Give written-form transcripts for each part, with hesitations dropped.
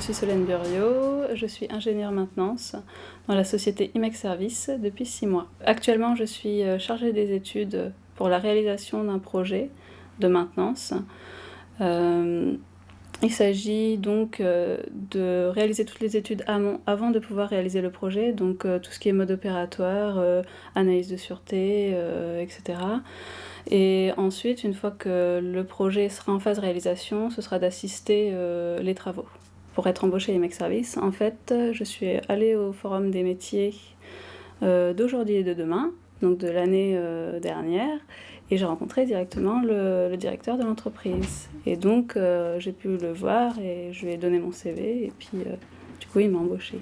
suis Solène Buriot, je suis ingénieure maintenance dans la société IMEC Service depuis 6 mois. Actuellement, je suis chargée des études pour la réalisation d'un projet de maintenance. Il s'agit donc de réaliser toutes les études avant de pouvoir réaliser le projet, donc tout ce qui est mode opératoire, analyse de sûreté, etc. Et ensuite, une fois que le projet sera en phase réalisation, ce sera d'assister les travaux. Pour être embauchée à IMEC Service, en fait, je suis allée au Forum des métiers d'aujourd'hui et de demain, donc de l'année dernière, et j'ai rencontré directement le directeur de l'entreprise. Et donc, j'ai pu le voir et je lui ai donné mon CV, et puis du coup, il m'a embauchée.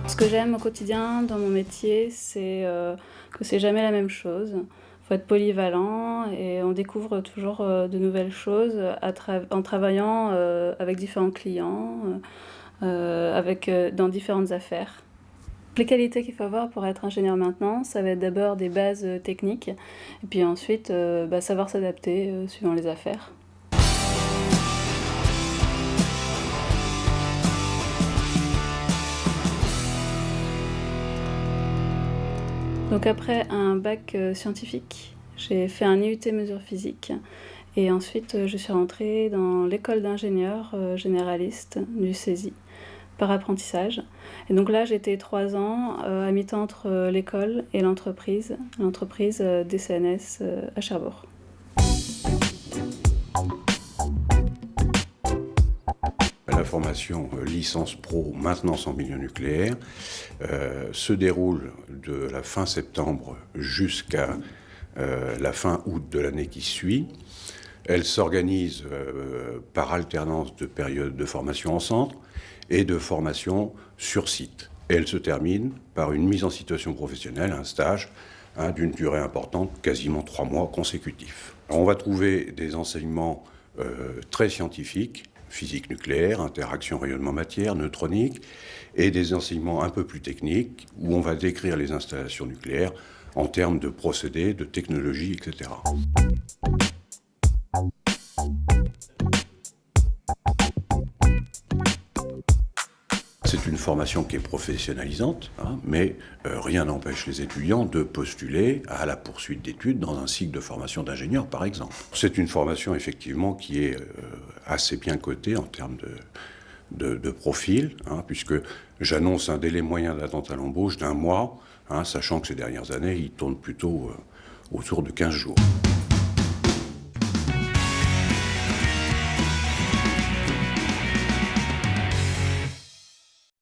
Ce que j'aime au quotidien dans mon métier, c'est que c'est jamais la même chose. Il faut être polyvalent et on découvre toujours de nouvelles choses en travaillant avec différents clients, dans différentes affaires. Les qualités qu'il faut avoir pour être ingénieur maintenance, ça va être d'abord des bases techniques et puis ensuite savoir s'adapter suivant les affaires. Donc après un bac scientifique, j'ai fait un IUT mesures physiques et ensuite je suis rentrée dans l'école d'ingénieurs généralistes du CESI par apprentissage. Et donc là j'étais 3 ans à mi-temps entre l'école et l'entreprise DCNS à Cherbourg. La formation licence pro maintenance en milieu nucléaire se déroule de la fin septembre jusqu'à la fin août de l'année qui suit. Elle s'organise par alternance de périodes de formation en centre et de formation sur site. Et elle se termine par une mise en situation professionnelle, un stage d'une durée importante, quasiment 3 mois consécutifs. On va trouver des enseignements très scientifiques, physique nucléaire, interaction rayonnement-matière, neutronique, et des enseignements un peu plus techniques où on va décrire les installations nucléaires en termes de procédés, de technologies, etc. C'est une formation qui est professionnalisante, mais rien n'empêche les étudiants de postuler à la poursuite d'études dans un cycle de formation d'ingénieur, par exemple. C'est une formation, effectivement, qui est assez bien cotée en termes de profil, puisque j'annonce un délai moyen d'attente à l'embauche d'1 mois, sachant que ces dernières années, il tourne plutôt autour de 15 jours.